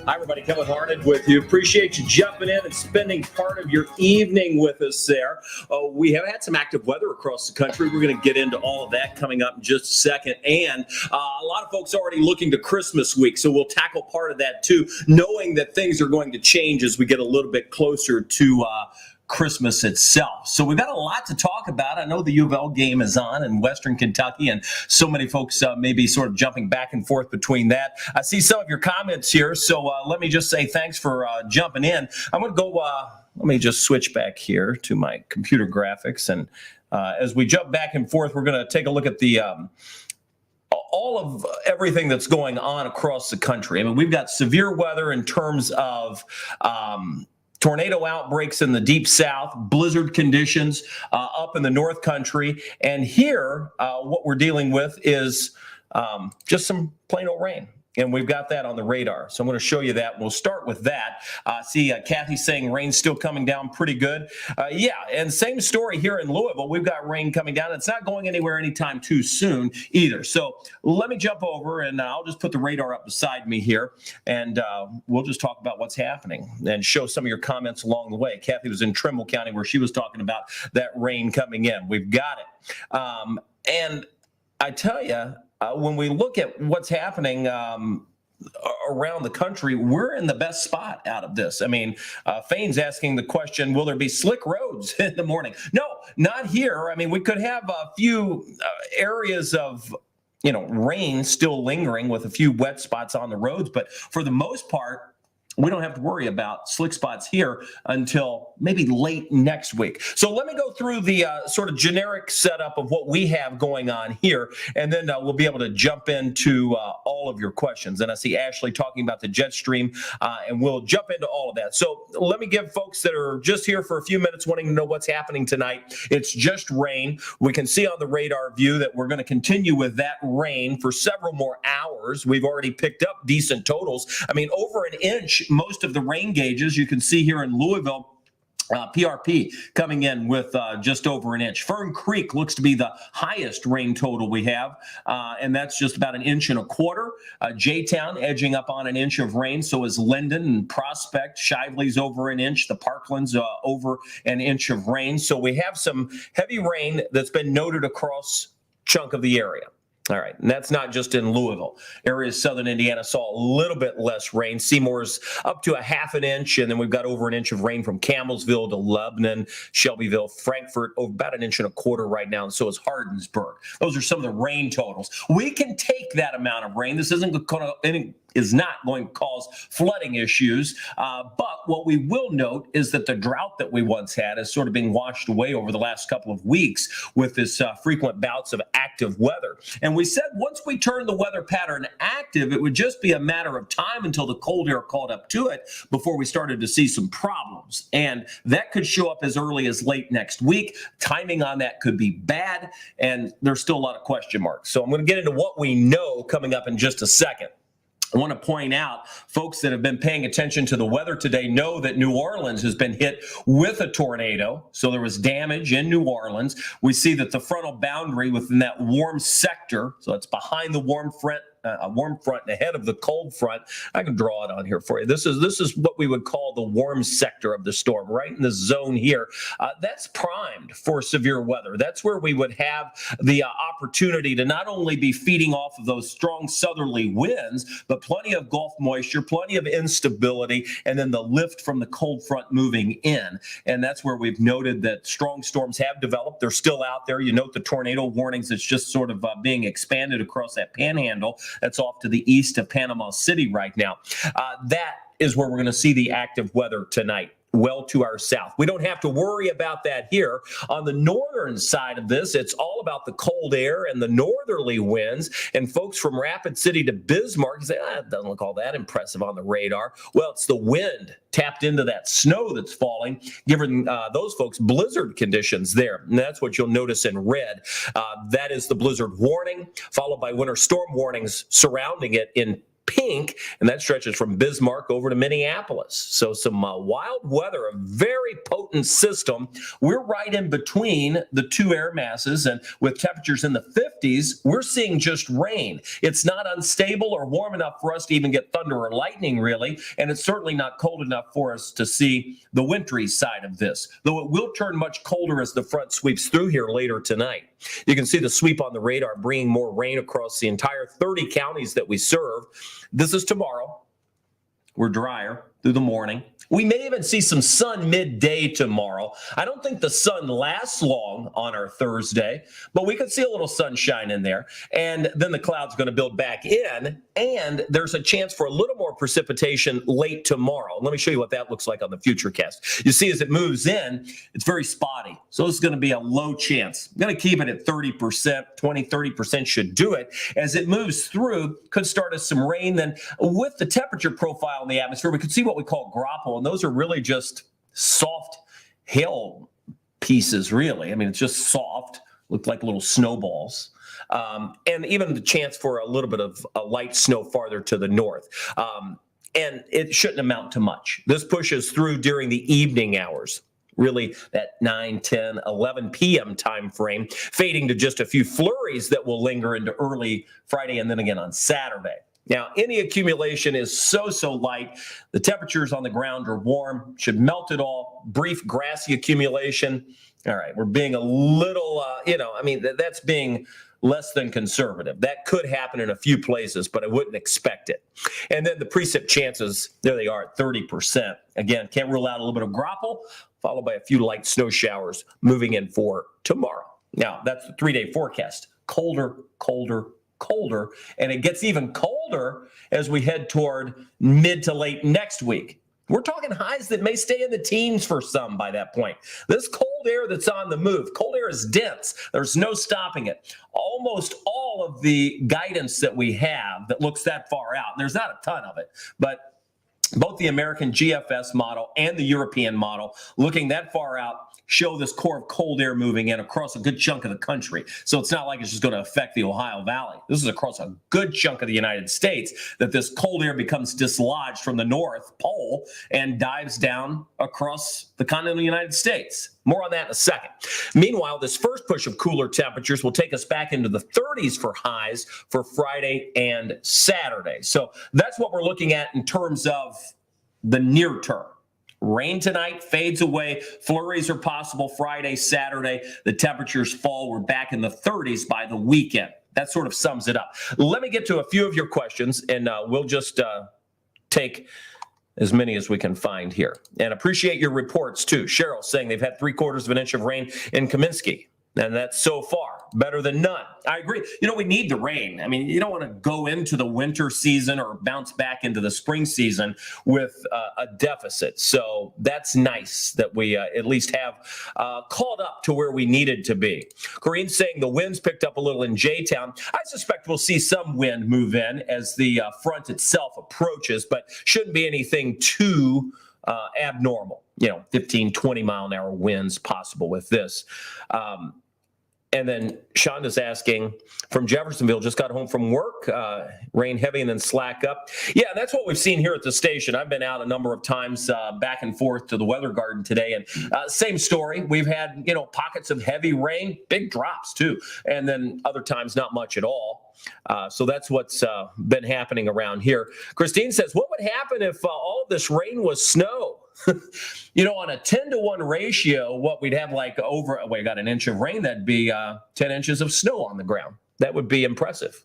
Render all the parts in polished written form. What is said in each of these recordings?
Hi, everybody. Kevin Harned with you. Appreciate you jumping in and spending part of your evening with us there. We have had some active weather across the country. We're going to get into all of that coming up in just a second. And a lot of folks are already looking to Christmas week, so we'll tackle part of that too, knowing that things are going to change as we get a little bit closer to Christmas itself. So we've got a lot to talk about. I know the U of L game is on in Western Kentucky, and so many folks may be sort of jumping back and forth between that. I see some of your comments here, so let me just say thanks for jumping in. I'm going to go, let me just switch back here to my computer graphics, and as we jump back and forth, we're going to take a look at the all of everything that's going on across the country. I mean, we've got severe weather in terms of tornado outbreaks in the deep south, blizzard conditions up in the north country. And here, what we're dealing with is just some plain old rain. And we've got that on the radar. So I'm going to show you that. We'll start with that. Kathy saying rain's still coming down pretty good. Yeah, and same story here in Louisville. We've got rain coming down. It's not going anywhere anytime too soon either. So let me jump over, and I'll just put the radar up beside me here, and we'll just talk about what's happening and show some of your comments along the way. Kathy was in Trimble County where she was talking about that rain coming in. We've got it. And I tell you, when we look at what's happening around the country, we're in the best spot out of this. I mean, Fane's asking the question, will there be slick roads in the morning? No, not here. I mean, we could have a few areas of rain still lingering with a few wet spots on the roads, but for the most part, we don't have to worry about slick spots here until maybe late next week. So let me go through the sort of generic setup of what we have going on here, and then we'll be able to jump into all of your questions. And I see Ashley talking about the jet stream, and we'll jump into all of that. So let me give folks that are just here for a few minutes wanting to know what's happening tonight. It's just rain. We can see on the radar view that we're going to continue with that rain for several more hours. We've already picked up decent totals. I mean, over an inch. Most of the rain gauges you can see here in Louisville, PRP coming in with just over an inch. Fern Creek looks to be the highest rain total we have, and that's just about 1.25 inches. J-Town edging up on an inch of rain, so is Linden and Prospect. Shively's over an inch. The Parkland's over an inch of rain. So we have some heavy rain that's been noted across chunk of the area. All right, and that's not just in Louisville. Areas southern Indiana saw a little bit less rain. Seymour's up to 0.5 inch, and then we've got over an inch of rain from Campbellsville to Lebanon, Shelbyville, Frankfort, about 1.25 inches right now, and so is Hardinsburg. Those are some of the rain totals. We can take that amount of rain. This is not going to cause flooding issues. But what we will note is that the drought that we once had is sort of being washed away over the last couple of weeks with this frequent bouts of active weather. And we said once we turn the weather pattern active, it would just be a matter of time until the cold air caught up to it before we started to see some problems. And that could show up as early as late next week. Timing on that could be bad, and there's still a lot of question marks. So I'm going to get into what we know coming up in just a second. I want to point out, folks that have been paying attention to the weather today know that New Orleans has been hit with a tornado. So there was damage in New Orleans. We see that the frontal boundary within that warm sector, so it's behind the warm front and ahead of the cold front. I can draw it on here for you. This is what we would call the warm sector of the storm, right in the zone here. That's primed for severe weather. That's where we would have the opportunity to not only be feeding off of those strong southerly winds, but plenty of Gulf moisture, plenty of instability, and then the lift from the cold front moving in. And that's where we've noted that strong storms have developed. They're still out there. You note the tornado warnings that's just sort of being expanded across that panhandle. That's off to the east of Panama City right now. That is where we're going to see the active weather tonight. Well to our south. We don't have to worry about that here. On the northern side of this, it's all about the cold air and the northerly winds. And folks from Rapid City to Bismarck say, it doesn't look all that impressive on the radar. Well, it's the wind tapped into that snow that's falling, giving those folks blizzard conditions there. And that's what you'll notice in red. That is the blizzard warning, followed by winter storm warnings surrounding it in pink, and that stretches from Bismarck over to Minneapolis. So some wild weather, a very potent system. We're right in between the two air masses, and with temperatures in the 50s, we're seeing just rain. It's not unstable or warm enough for us to even get thunder or lightning, really, and it's certainly not cold enough for us to see the wintry side of this, though it will turn much colder as the front sweeps through here later tonight. You can see the sweep on the radar bringing more rain across the entire 30 counties that we serve. This is tomorrow. We're drier through the morning. We may even see some sun midday tomorrow. I don't think the sun lasts long on our Thursday, but we could see a little sunshine in there. And then the cloud's going to build back in, and there's a chance for a little more precipitation late tomorrow. Let me show you what that looks like on the Futurecast. You see, as it moves in, it's very spotty. So this is going to be a low chance. I'm going to keep it at 30%, 30% should do it. As it moves through, could start as some rain. Then with the temperature profile in the atmosphere, we could see what we call graupel. And those are really just soft hail pieces, really. I mean, it's just soft, look like little snowballs. And even the chance for a little bit of a light snow farther to the north. And it shouldn't amount to much. This pushes through during the evening hours, really that 9, 10, 11 p.m. time frame, fading to just a few flurries that will linger into early Friday and then again on Saturday. Now, any accumulation is so light. The temperatures on the ground are warm, should melt it all. Brief grassy accumulation. All right, we're being a little, that's being less than conservative. That could happen in a few places, but I wouldn't expect it. And then the precip chances, there they are at 30%. Again, can't rule out a little bit of graupel, followed by a few light snow showers moving in for tomorrow. Now, that's the 3-day forecast. Colder, and it gets even colder as we head toward mid to late next week. We're talking highs that may stay in the teens for some by that point. This cold air that's on the move, cold air is dense. There's no stopping it. Almost all of the guidance that we have that looks that far out, and there's not a ton of it, but both the American GFS model and the European model, looking that far out, show this core of cold air moving in across a good chunk of the country. So it's not like it's just going to affect the Ohio Valley. This is across a good chunk of the United States that this cold air becomes dislodged from the North Pole and dives down across the continental United States. More on that in a second. Meanwhile, this first push of cooler temperatures will take us back into the 30s for highs for Friday and Saturday. So that's what we're looking at in terms of the near term. Rain tonight fades away. Flurries are possible Friday, Saturday. The temperatures fall. We're back in the 30s by the weekend. That sort of sums it up. Let me get to a few of your questions, and we'll just take as many as we can find here. And appreciate your reports, too. Cheryl saying they've had 3/4 of an inch of rain in Kaminsky. And that's so far better than none. I agree. We need the rain. I mean, you don't want to go into the winter season or bounce back into the spring season with a deficit. So that's nice that we at least have caught up to where we needed to be. Corrine's saying the winds picked up a little in J-Town. I suspect we'll see some wind move in as the front itself approaches, but shouldn't be anything too abnormal. 15, 20 mile an hour winds possible with this. And then Shonda's asking from Jeffersonville, just got home from work, rain heavy and then slack up. Yeah, that's what we've seen here at the station. I've been out a number of times back and forth to the weather garden today, and same story. We've had, pockets of heavy rain, big drops too, and then other times not much at all. So that's what's been happening around here. Christine says, what would happen if all of this rain was snow? On a 10-to-1 ratio, what we'd have we got an inch of rain, that'd be 10 inches of snow on the ground. That would be impressive.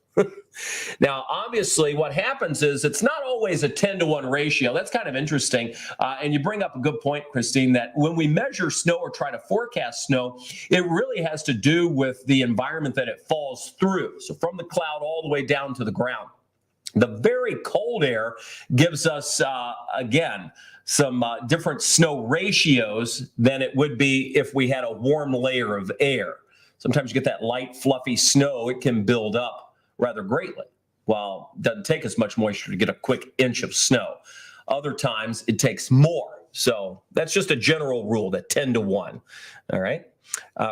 Now, obviously, what happens is it's not always a 10-to-1 ratio. That's kind of interesting. And you bring up a good point, Christine, that when we measure snow or try to forecast snow, it really has to do with the environment that it falls through. So from the cloud all the way down to the ground. The very cold air gives us, again, some different snow ratios than it would be if we had a warm layer of air. Sometimes you get that light, fluffy snow. It can build up rather greatly. Well, it doesn't take as much moisture to get a quick inch of snow. Other times it takes more. So that's just a general rule, that 10-to-1. All right.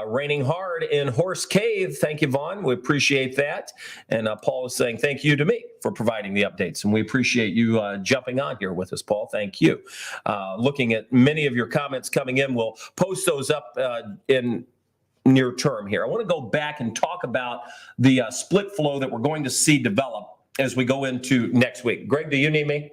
Raining hard in Horse Cave. Thank you, Vaughn. We appreciate that. And Paul is saying thank you to me for providing the updates. And we appreciate you jumping on here with us, Paul. Thank you. Looking at many of your comments coming in, we'll post those up in near term here. I want to go back and talk about the split flow that we're going to see develop as we go into next week. Greg, do you need me?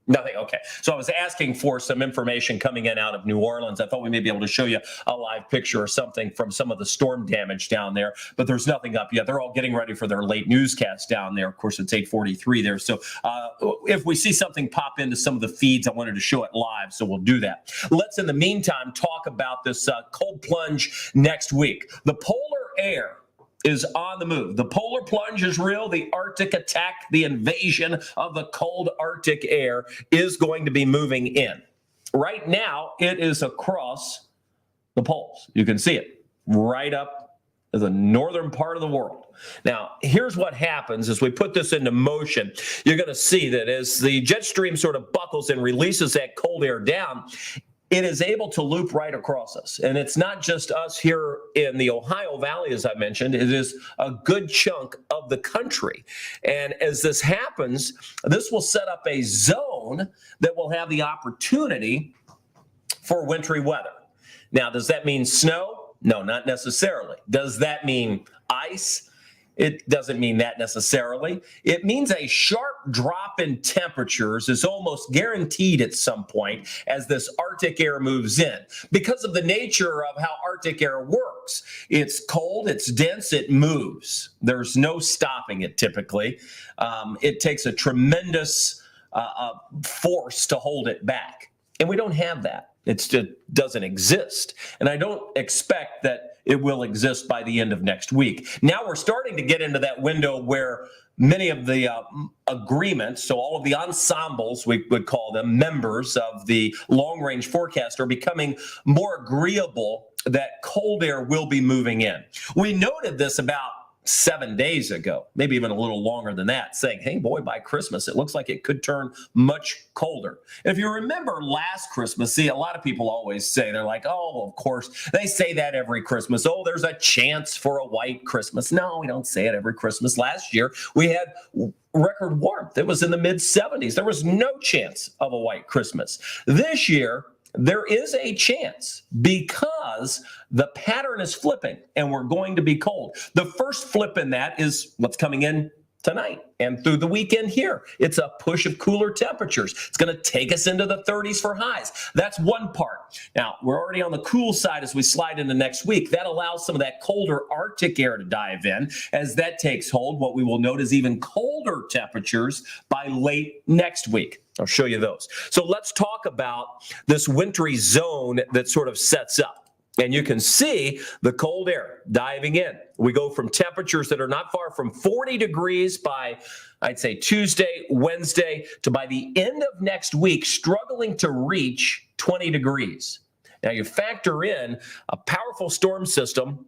Nothing. Okay. So I was asking for some information coming in out of New Orleans. I thought we may be able to show you a live picture or something from some of the storm damage down there, but there's nothing up yet. They're all getting ready for their late newscast down there. Of course, it's 8:43 there. So if we see something pop into some of the feeds, I wanted to show it live, so we'll do that. Let's, in the meantime, talk about this cold plunge next week. The polar air is on the move. The polar plunge is real. The Arctic attack, the invasion of the cold Arctic air is going to be moving in. Right now, it is across the poles. You can see it right up to the northern part of the world. Now, here's what happens as we put this into motion. You're going to see that as the jet stream sort of buckles and releases that cold air down, it is able to loop right across us. And it's not just us here in the Ohio Valley, as I mentioned. It is a good chunk of the country. And as this happens, this will set up a zone that will have the opportunity for wintry weather. Now, does that mean snow? No, not necessarily. Does that mean ice? It doesn't mean that necessarily. It means a sharp drop in temperatures is almost guaranteed at some point as this Arctic air moves in because of the nature of how Arctic air works. It's cold, it's dense, it moves. There's no stopping it typically. It takes a tremendous force to hold it back. And we don't have that. It just doesn't exist. And I don't expect that it will exist by the end of next week. Now we're starting to get into that window where many of the agreements, so all of the ensembles, we would call them, members of the long-range forecast are becoming more agreeable that cold air will be moving in. We noted this about 7 days ago, maybe even a little longer than that, saying, hey, boy, by Christmas, it looks like it could turn much colder. And if you remember last Christmas, see, a lot of people always say, they're like, oh, of course, they say that every Christmas. Oh, there's a chance for a white Christmas. No, we don't say it every Christmas. Last year, we had record warmth. It was in the mid-70s. There was no chance of a white Christmas. This year, there is a chance because the pattern is flipping and we're going to be cold. The first flip in that is what's coming in tonight and through the weekend here. It's a push of cooler temperatures. It's going to take us into the 30s for highs. That's one part. Now, we're already on the cool side as we slide into next week. That allows some of that colder Arctic air to dive in. As that takes hold, what we will note is even colder temperatures by late next week. I'll show you those. So let's talk about this wintry zone that sort of sets up. And you can see the cold air diving in. We go from temperatures that are not far from 40 degrees by, I'd say, Tuesday, Wednesday, to by the end of next week, struggling to reach 20 degrees. Now you factor in a powerful storm system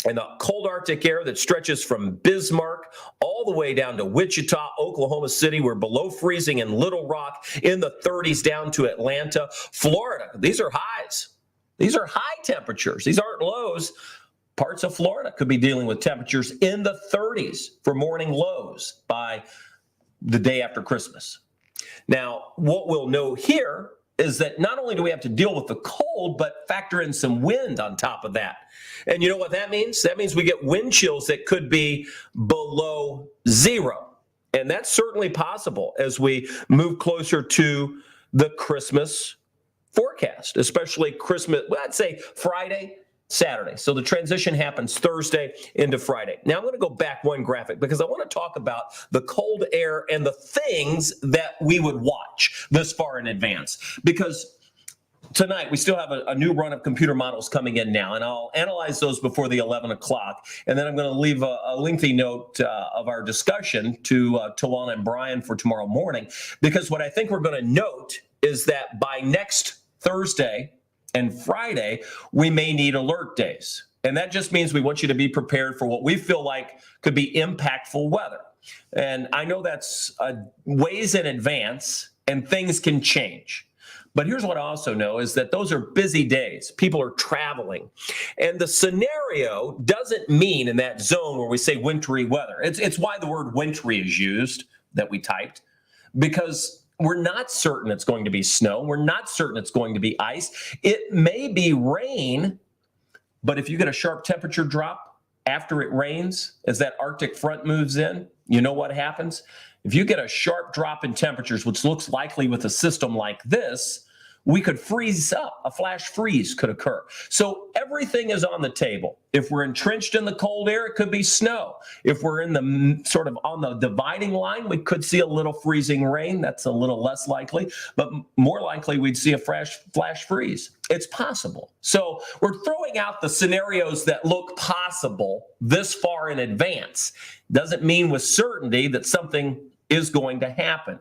and the cold Arctic air that stretches from Bismarck all the way down to Wichita, Oklahoma City. We're below freezing in Little Rock, in the 30s down to Atlanta, Florida. These are highs. These are high temperatures. These aren't lows. Parts of Florida could be dealing with temperatures in the 30s for morning lows by the day after Christmas. Now, what we'll know here is that not only do we have to deal with the cold, but factor in some wind on top of that. And you know what that means? That means we get wind chills that could be below zero. And that's certainly possible as we move closer to the Christmas forecast, especially Christmas, well, I'd say Friday, Saturday. So the transition happens Thursday into Friday. Now I'm going to go back one graphic because I want to talk about the cold air and the things that we would watch this far in advance. Because tonight we still have a new run of computer models coming in now, and I'll analyze those before the 11 o'clock. And then I'm going to leave a lengthy note of our discussion to Tawana and Brian for tomorrow morning. Because what I think we're going to note is that by next Thursday and Friday, we may need alert days. And that just means we want you to be prepared for what we feel like could be impactful weather. And I know that's ways in advance and things can change. But here's what I also know is that those are busy days. People are traveling. And the scenario doesn't mean in that zone where we say wintry weather. It's why the word wintry is used that we typed, because we're not certain it's going to be snow. We're not certain it's going to be ice. It may be rain, but if you get a sharp temperature drop after it rains, as that Arctic front moves in, you know what happens? If you get a sharp drop in temperatures, which looks likely with a system like this, we could freeze up. A flash freeze could occur. So everything is on the table. If we're entrenched in the cold air, it could be snow. If we're in the sort of on the dividing line, we could see a little freezing rain. That's a little less likely, but more likely we'd see a flash freeze. It's possible. So we're throwing out the scenarios that look possible this far in advance. Doesn't mean with certainty that something is going to happen.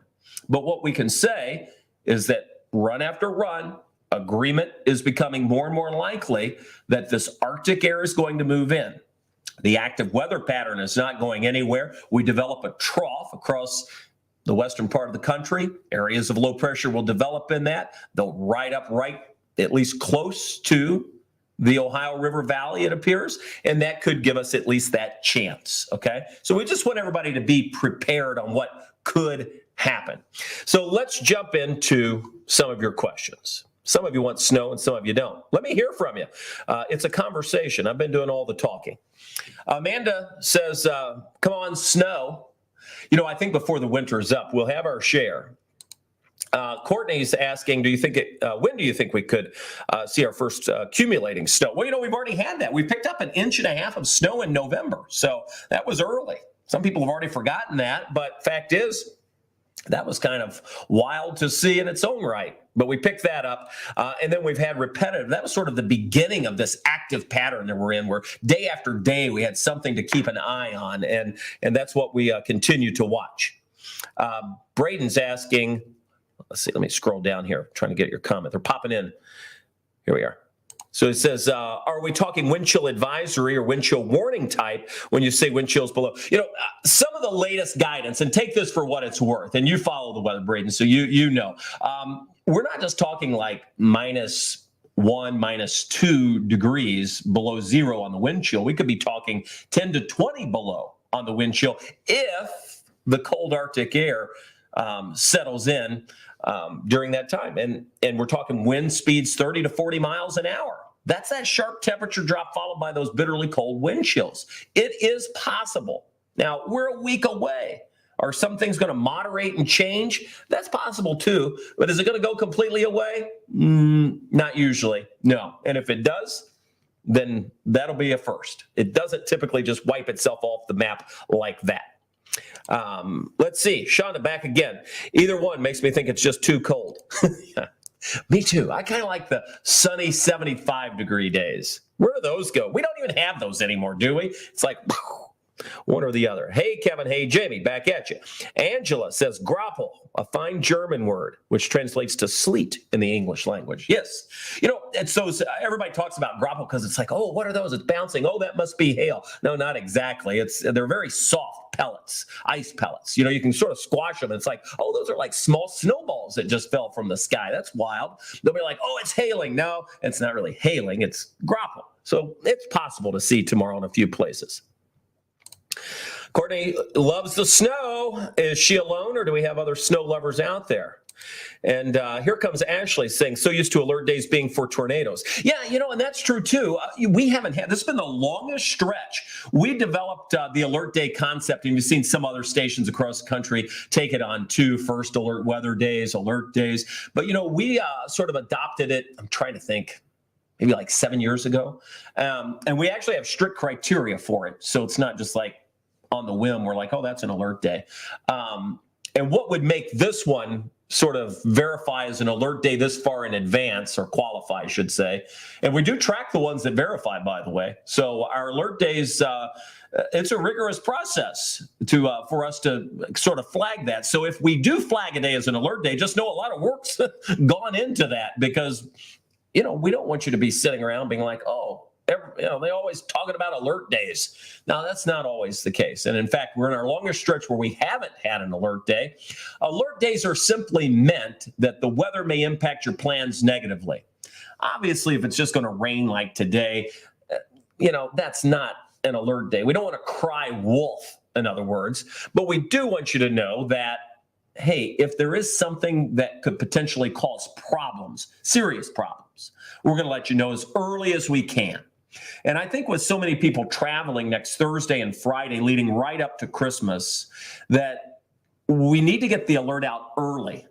But what we can say is that run after run, agreement is becoming more and more likely that this Arctic air is going to move in. The active weather pattern is not going anywhere. We develop a trough across the western part of the country. Areas of low pressure will develop in that. They'll ride up right at least close to the Ohio River Valley, it appears, and that could give us at least that chance, okay? So we just want everybody to be prepared on what could happen. So let's jump into some of your questions. Some of you want snow and some of you don't. Let me hear from you. It's a conversation. I've been doing all the talking. Amanda says, come on, snow. You know, I think before the winter is up, we'll have our share. Courtney's asking, when do you think we could see our first accumulating snow? Well, you know, we've already had that. We picked up 1.5 inches of snow in November. So that was early. Some people have already forgotten that, but fact is, that was kind of wild to see in its own right. But we picked that up. And then we've had repetitive. That was sort of the beginning of this active pattern that we're in, where day after day we had something to keep an eye on. And that's what we continue to watch. Braden's asking, let's see, let me scroll down here, trying to get your comment. They're popping in. Here we are. So it says, are we talking wind chill advisory or wind chill warning type when you say wind chills below? You know, some of the latest guidance, and take this for what it's worth, and you follow the weather, Braden, so you know. We're not just talking like -1, -2 degrees below zero on the wind chill. We could be talking 10 to 20 below on the wind chill if the cold Arctic air settles in during that time. And we're talking wind speeds 30 to 40 miles an hour. That's that sharp temperature drop followed by those bitterly cold wind chills. It is possible. Now, we're a week away. Are some things going to moderate and change? That's possible too. But is it going to go completely away? Not usually. No. And if it does, then that'll be a first. It doesn't typically just wipe itself off the map like that. Let's see. Shonda back again. Either one makes me think it's just too cold. Me too. I kind of like the sunny 75-degree days. Where do those go? We don't even have those anymore, do we? It's like one or the other. Hey, Kevin. Hey, Jamie. Back at you. Angela says graupel, a fine German word, which translates to sleet in the English language. Yes. You know, and so everybody talks about graupel because it's like, oh, what are those? It's bouncing. Oh, that must be hail. No, not exactly. They're very soft pellets, ice pellets. You know, you can sort of squash them. And it's like, oh, those are like small snowballs that just fell from the sky. That's wild. They'll be like, oh, it's hailing. No, it's not really hailing. It's graupel. So it's possible to see tomorrow in a few places. Courtney loves the snow. Is she alone, or do we have other snow lovers out there? And here comes Ashley saying, so used to alert days being for tornadoes. Yeah, you know, and that's true too. We haven't had, this has been the longest stretch. We developed the alert day concept, and you've seen some other stations across the country take it on too. First alert weather days, alert days. But, you know, we sort of adopted it, I'm trying to think, maybe like 7 years ago. And we actually have strict criteria for it. So it's not just like on the whim, we're like, oh, that's an alert day. And what would make this one sort of verify as an alert day this far in advance, or qualify, I should say. And we do track the ones that verify, by the way. So our alert days, it's a rigorous process for us to sort of flag that. So if we do flag a day as an alert day, just know a lot of work's gone into that, because, you know, we don't want you to be sitting around being like, oh, They always talking about alert days. Now, that's not always the case. And in fact, we're in our longest stretch where we haven't had an alert day. Alert days are simply meant that the weather may impact your plans negatively. Obviously, if it's just going to rain like today, that's not an alert day. We don't want to cry wolf, in other words, but we do want you to know that, hey, if there is something that could potentially cause problems, serious problems, we're going to let you know as early as we can. And I think with so many people traveling next Thursday and Friday leading right up to Christmas, that we need to get the alert out early.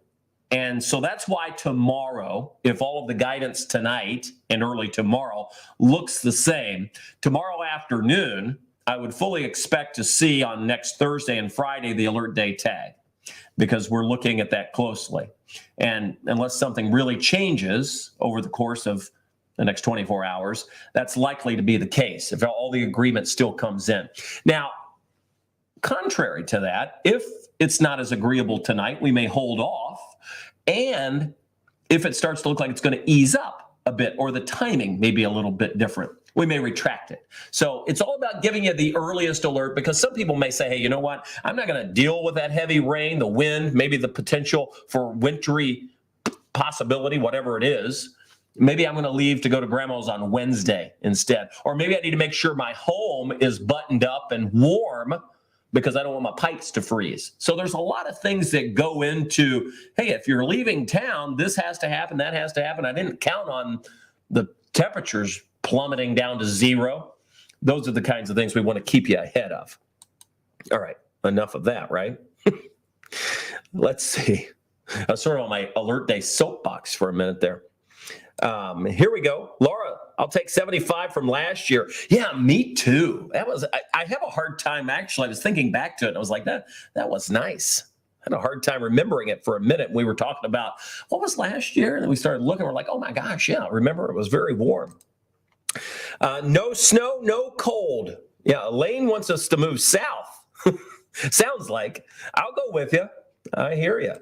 And so that's why tomorrow, if all of the guidance tonight and early tomorrow looks the same, tomorrow afternoon, I would fully expect to see on next Thursday and Friday the alert day tag, because we're looking at that closely. And unless something really changes over the course of the next 24 hours, that's likely to be the case if all the agreement still comes in. Now, contrary to that, if it's not as agreeable tonight, we may hold off. And if it starts to look like it's going to ease up a bit, or the timing may be a little bit different, we may retract it. So it's all about giving you the earliest alert, because some people may say, hey, you know what? I'm not going to deal with that heavy rain, the wind, maybe the potential for wintry possibility, whatever it is. Maybe I'm going to leave to go to grandma's on Wednesday instead. Or maybe I need to make sure my home is buttoned up and warm, because I don't want my pipes to freeze. So there's a lot of things that go into, hey, if you're leaving town, this has to happen, that has to happen. I didn't count on the temperatures plummeting down to zero. Those are the kinds of things we want to keep you ahead of. All right, enough of that, right? Let's see. I was sort of on my alert day soapbox for a minute there. Here we go. Laura, I'll take 75 from last year. Yeah, me too. I have a hard time, actually. I was thinking back to it. And I was like, that was nice. I had a hard time remembering it for a minute. We were talking about what was last year. And then we started looking. We're like, oh my gosh, yeah, remember it was very warm. No snow, no cold. Yeah, Elaine wants us to move south. Sounds like. I'll go with you. I hear you.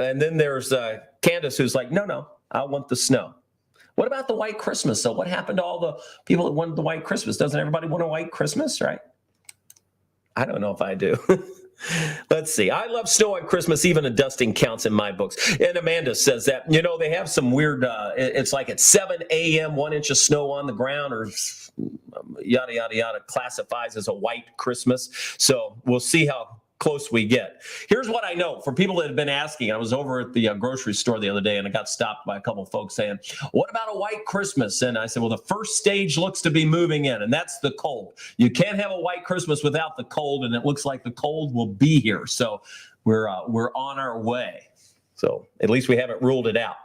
And then there's Candace, who's like, no, I want the snow. What about the white Christmas? So what happened to all the people that wanted the white Christmas? Doesn't everybody want a white Christmas, right? I don't know if I do. Let's see. I love snow on Christmas. Even a dusting counts in my books. And Amanda says that, they have some weird, it's like at 7 a.m., 1 inch of snow on the ground, or yada, yada, yada, classifies as a white Christmas. So we'll see how close we get. Here's what I know for people that have been asking. I was over at the grocery store the other day, and I got stopped by a couple of folks saying, what about a white Christmas? And I said, well, the first stage looks to be moving in, and that's the cold. You can't have a white Christmas without the cold, and it looks like the cold will be here. So we're on our way. So at least we haven't ruled it out.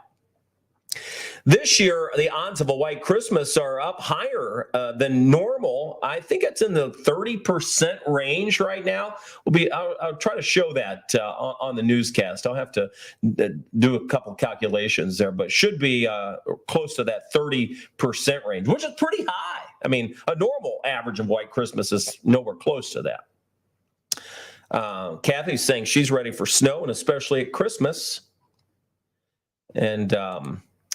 This year, the odds of a white Christmas are up higher than normal. I think it's in the 30% range right now. I'll try to show that on the newscast. I'll have to do a couple calculations there, but should be close to that 30% range, which is pretty high. I mean, a normal average of white Christmas is nowhere close to that. Kathy's saying she's ready for snow, and especially at Christmas. And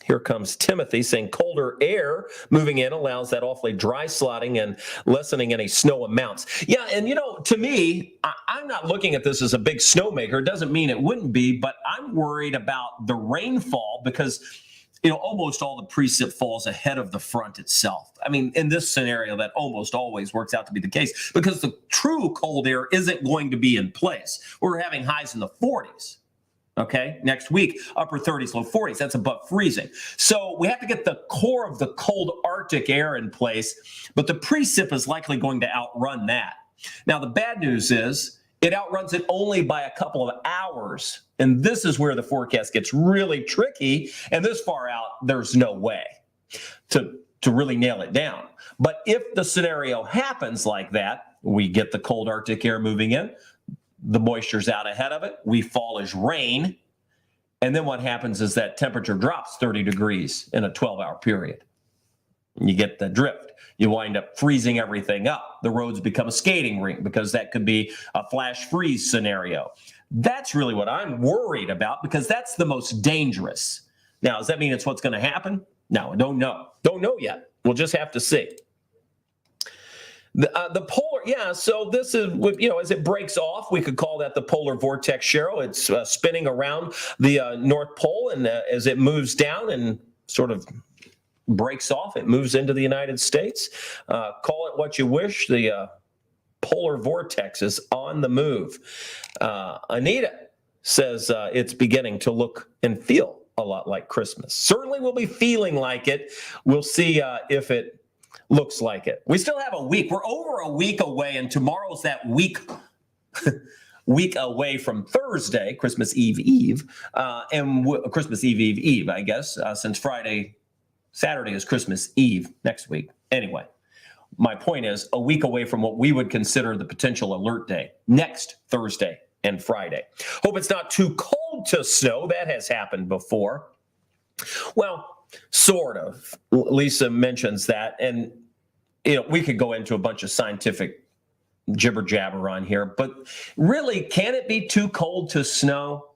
here comes Timothy saying colder air moving in allows that awfully dry slotting and lessening any snow amounts. Yeah, and to me, I'm not looking at this as a big snowmaker. It doesn't mean it wouldn't be, but I'm worried about the rainfall because, almost all the precip falls ahead of the front itself. I mean, in this scenario, that almost always works out to be the case because the true cold air isn't going to be in place. We're having highs in the 40s. Okay, next week, upper 30s, low 40s. That's above freezing. So we have to get the core of the cold Arctic air in place, but the precip is likely going to outrun that. Now, the bad news is it outruns it only by a couple of hours. And this is where the forecast gets really tricky. And this far out, there's no way to really nail it down. But if the scenario happens like that, we get the cold Arctic air moving in, the moisture's out ahead of it, we fall as rain, and then what happens is that temperature drops 30 degrees in a 12-hour period. You get the drift. You wind up freezing everything up. The roads become a skating rink because that could be a flash freeze scenario. That's really what I'm worried about because that's the most dangerous. Now, does that mean it's what's going to happen? No, I don't know. Don't know yet. We'll just have to see. The polar, yeah. So this is, as it breaks off, we could call that the polar vortex, Cheryl. It's spinning around the North Pole, and as it moves down and sort of breaks off, it moves into the United States. Call it what you wish. The polar vortex is on the move. Anita says it's beginning to look and feel a lot like Christmas. Certainly we'll be feeling like it. We'll see if it looks like it. We still have a week. We're over a week away, and tomorrow's that week away from Thursday, Christmas Eve, and Christmas Eve, I guess, since Saturday is Christmas Eve next week. Anyway, my point is a week away from what we would consider the potential alert day, next Thursday and Friday. Hope it's not too cold to snow. That has happened before. Well, sort of. Lisa mentions that, and we could go into a bunch of scientific jibber jabber on here, but really, can it be too cold to snow?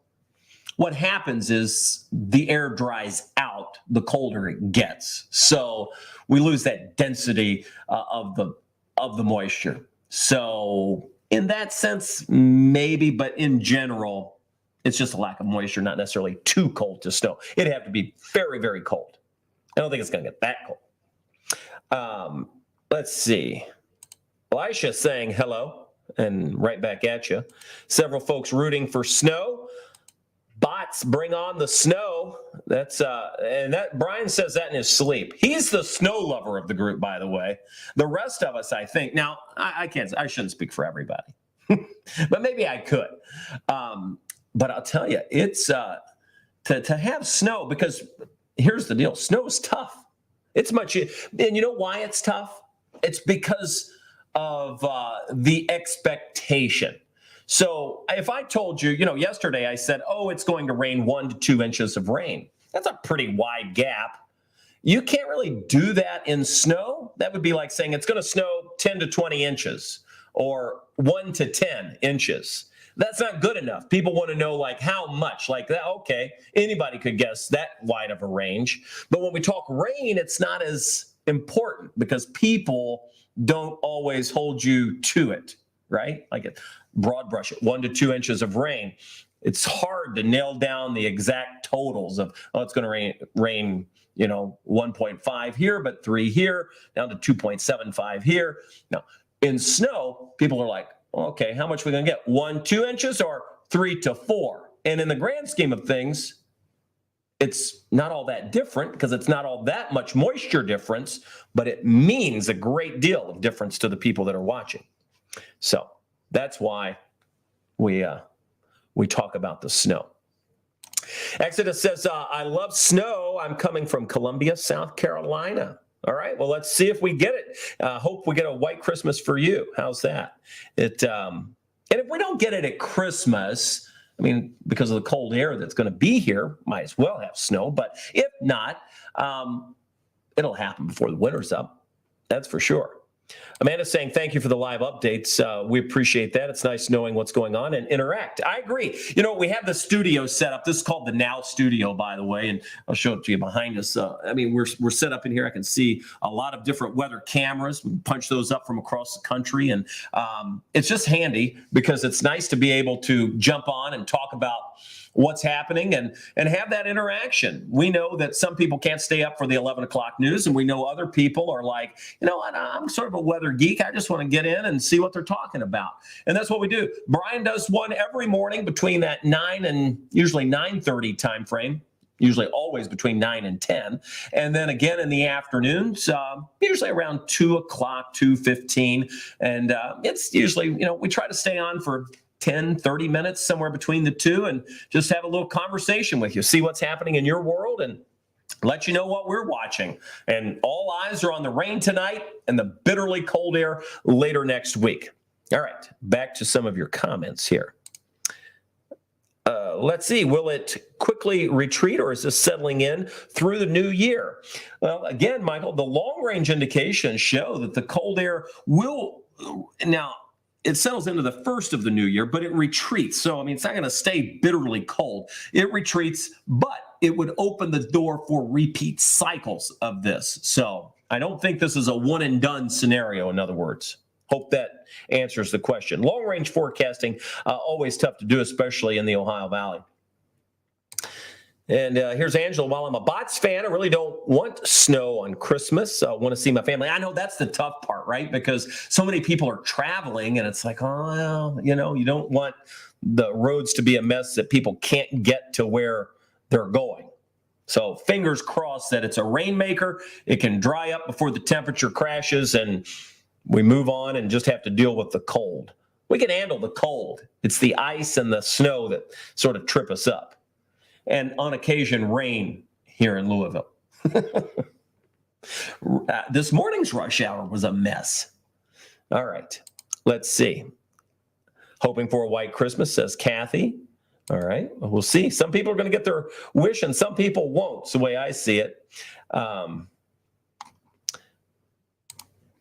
What happens is the air dries out the colder it gets, so we lose that density of the moisture. So in that sense, maybe, but in general, it's just a lack of moisture, not necessarily too cold to snow. It'd have to be very, very cold. I don't think it's going to get that cold. Let's see. Elisha saying hello and right back at you. Several folks rooting for snow. Bots, bring on the snow. That's and that Brian says that in his sleep. He's the snow lover of the group, by the way. The rest of us, I think. Now, I shouldn't speak for everybody, but maybe I could. But I'll tell you, it's to have snow, because here's the deal: snow is tough. It's much, and you know why it's tough? It's because of the expectation. So if I told you, yesterday I said, it's going to rain 1 to 2 inches of rain. That's a pretty wide gap. You can't really do that in snow. That would be like saying it's going to snow 10 to 20 inches or 1 to 10 inches. That's not good enough. People want to know like how much, like that. Okay, anybody could guess that wide of a range. But when we talk rain, it's not as important because people don't always hold you to it, right? Like a broad brush it, 1 to 2 inches of rain. It's hard to nail down the exact totals of, it's going to rain, 1.5 here, but 3 here, down to 2.75 here. Now, in snow, people are like, okay, how much are we going to get? 1, 2 inches or 3 to 4? And in the grand scheme of things, it's not all that different because it's not all that much moisture difference, but it means a great deal of difference to the people that are watching. So that's why we talk about the snow. Exodus says, I love snow. I'm coming from Columbia, South Carolina. All right, well, let's see if we get it. Hope we get a white Christmas for you. How's that? And if we don't get it at Christmas, because of the cold air that's going to be here, might as well have snow. But if not, it'll happen before the winter's up. That's for sure. Amanda's saying, thank you for the live updates. We appreciate that. It's nice knowing what's going on and interact. I agree. We have the studio set up. This is called the Now Studio, by the way, and I'll show it to you behind us. We're set up in here. I can see a lot of different weather cameras. We punch those up from across the country, and it's just handy because it's nice to be able to jump on and talk about what's happening and have that interaction. We know that some people can't stay up for the 11 o'clock news, and we know other people are like, I'm sort of a weather geek. I just want to get in and see what they're talking about. And that's what we do. Brian does one every morning between that 9 and usually 9:30 time frame, usually always between 9 and 10. And then again in the afternoons, usually around 2 o'clock, 2:15. And it's usually, we try to stay on for 10, 30 minutes, somewhere between the two, and just have a little conversation with you, see what's happening in your world, and let you know what we're watching. And all eyes are on the rain tonight and the bitterly cold air later next week. All right, back to some of your comments here. Let's see, will it quickly retreat, or is this settling in through the new year? Well, again, Michael, the long-range indications show that the cold air will now. It settles into the first of the new year, but it retreats. So, it's not going to stay bitterly cold. It retreats, but it would open the door for repeat cycles of this. So I don't think this is a one and done scenario, in other words. Hope that answers the question. Long-range forecasting, always tough to do, especially in the Ohio Valley. And here's Angela. While I'm a Bots fan, I really don't want snow on Christmas. I want to see my family. I know that's the tough part, right? Because so many people are traveling, and it's like, oh, well, you don't want the roads to be a mess that people can't get to where they're going. So fingers crossed that it's a rainmaker. It can dry up before the temperature crashes, and we move on and just have to deal with the cold. We can handle the cold. It's the ice and the snow that sort of trip us up. And on occasion, rain here in Louisville. This morning's rush hour was a mess. All right, let's see. Hoping for a white Christmas, says Kathy. All right, we'll see. Some people are going to get their wish and some people won't. It's the way I see it.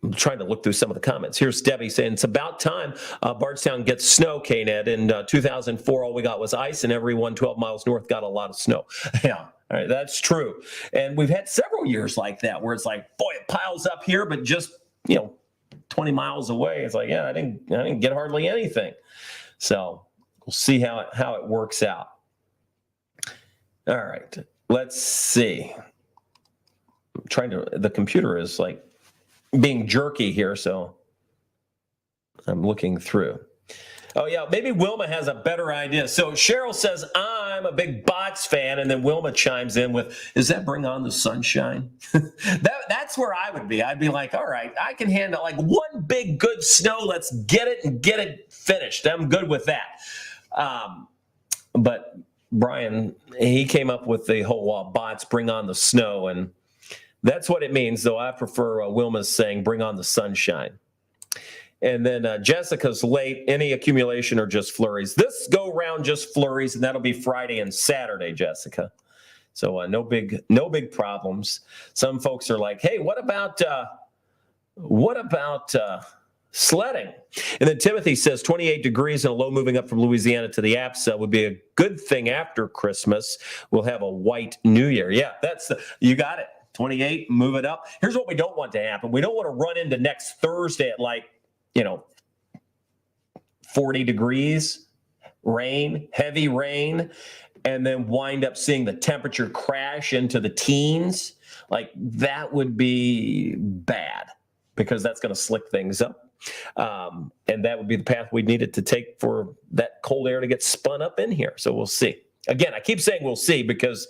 I'm trying to look through some of the comments. Here's Debbie saying, it's about time Bardstown gets snow, KNED. In 2004, all we got was ice, and everyone 12 miles north got a lot of snow. Yeah, all right, that's true. And we've had several years like that where it's like, boy, it piles up here, but just, 20 miles away, it's like, yeah, I didn't get hardly anything. So we'll see how it works out. All right, let's see. The computer is like being jerky here, so I'm looking through. Oh, yeah, maybe Wilma has a better idea. So Cheryl says, I'm a big Bots fan, and then Wilma chimes in with, is that Bring On the Sunshine? That's where I would be. I'd be like, all right, I can handle like one big good snow. Let's get it and get it finished. I'm good with that. But Brian, he came up with the whole Bots Bring On the Snow, and that's what it means, though I prefer Wilma's saying, bring on the sunshine. And then Jessica's late. Any accumulation or just flurries? This go round just flurries, and that'll be Friday and Saturday, Jessica. So no big problems. Some folks are like, hey, what about sledding? And then Timothy says 28 degrees and a low moving up from Louisiana to the Apps would be a good thing after Christmas. We'll have a white New Year. Yeah, you got it. 28, move it up. Here's what we don't want to happen. We don't want to run into next Thursday at 40 degrees, rain, heavy rain, and then wind up seeing the temperature crash into the teens. Like, that would be bad because that's going to slick things up. And that would be the path we needed to take for that cold air to get spun up in here. So we'll see. Again, I keep saying we'll see because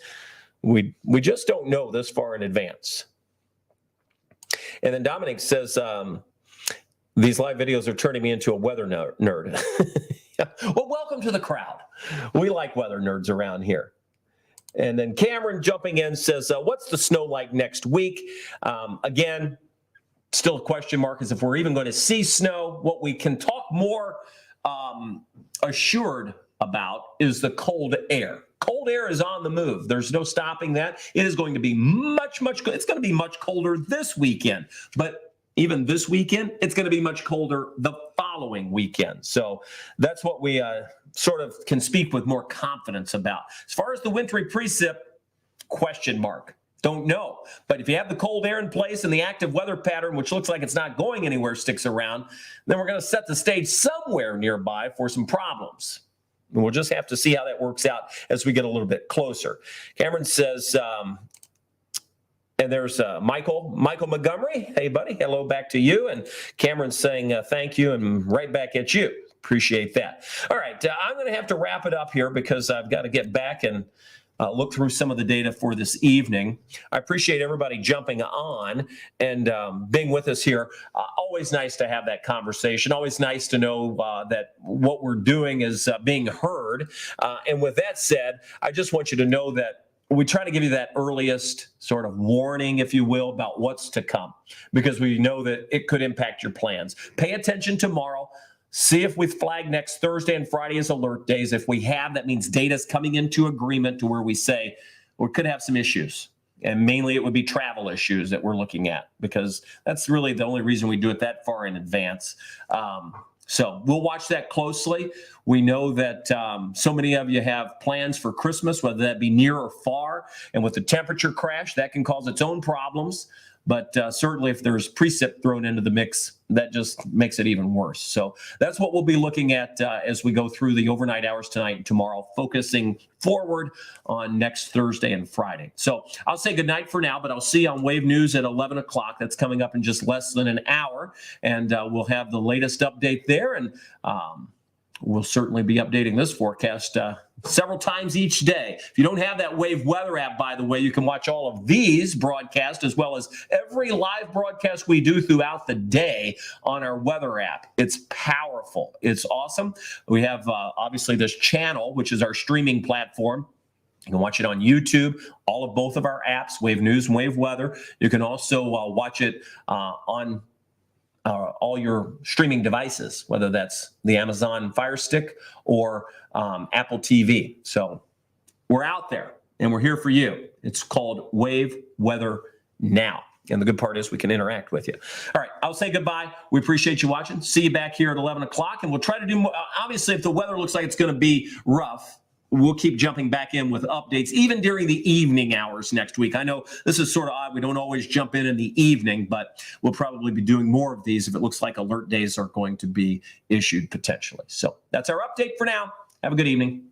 we just don't know this far in advance. And then Dominic says, these live videos are turning me into a weather nerd. Yeah. Well, welcome to the crowd. We like weather nerds around here. And then Cameron jumping in says, what's the snow like next week? Again, still a question mark is if we're even going to see snow. What we can talk more assured about is the cold air. Cold air is on the move. There's no stopping that. It is going to be much it's going to be much colder this weekend. But even this weekend, it's going to be much colder the following weekend. So that's what we sort of can speak with more confidence about. As far as the wintry precip, question mark. Don't know. But if you have the cold air in place and the active weather pattern, which looks like it's not going anywhere, sticks around, then we're going to set the stage somewhere nearby for some problems. And we'll just have to see how that works out as we get a little bit closer. Cameron says, and there's Michael Montgomery. Hey, buddy. Hello back to you. And Cameron's saying thank you and right back at you. Appreciate that. All right. I'm going to have to wrap it up here because I've got to get back and look through some of the data for this evening. I appreciate everybody jumping on and being with us here. Always nice to have that conversation. Always nice to know that what we're doing is being heard. And with that said, I just want you to know that we try to give you that earliest sort of warning, if you will, about what's to come, because we know that it could impact your plans. Pay attention tomorrow. See if we flag next Thursday and Friday as alert days. If we have, that means data's coming into agreement to where we say we could have some issues. And mainly it would be travel issues that we're looking at, because that's really the only reason we do it that far in advance. So we'll watch that closely. We know that so many of you have plans for Christmas, whether that be near or far. And with the temperature crash, that can cause its own problems. but certainly if there's precip thrown into the mix, that just makes it even worse. So that's what we'll be looking at as we go through the overnight hours tonight and tomorrow, focusing forward on next Thursday and Friday. So I'll say goodnight for now, but I'll see you on Wave News at 11 o'clock. That's coming up in just less than an hour, and we'll have the latest update there, and we'll certainly be updating this forecast several times each day. If you don't have that Wave Weather app, by the way, you can watch all of these broadcasts as well as every live broadcast we do throughout the day on our weather app. It's powerful. It's awesome. We have obviously this channel, which is our streaming platform. You can watch it on YouTube, all of both of our apps, Wave News and Wave Weather. You can also watch it on all your streaming devices, whether that's the Amazon Fire Stick or Apple TV. So we're out there and we're here for you. It's called Wave Weather Now. And the good part is we can interact with you. All right, I'll say goodbye. We appreciate you watching. See you back here at 11 o'clock. And we'll try to do more. Obviously, if the weather looks like it's going to be rough, we'll keep jumping back in with updates, even during the evening hours next week. I know this is sort of odd. We don't always jump in the evening, but we'll probably be doing more of these if it looks like alert days are going to be issued potentially. So that's our update for now. Have a good evening.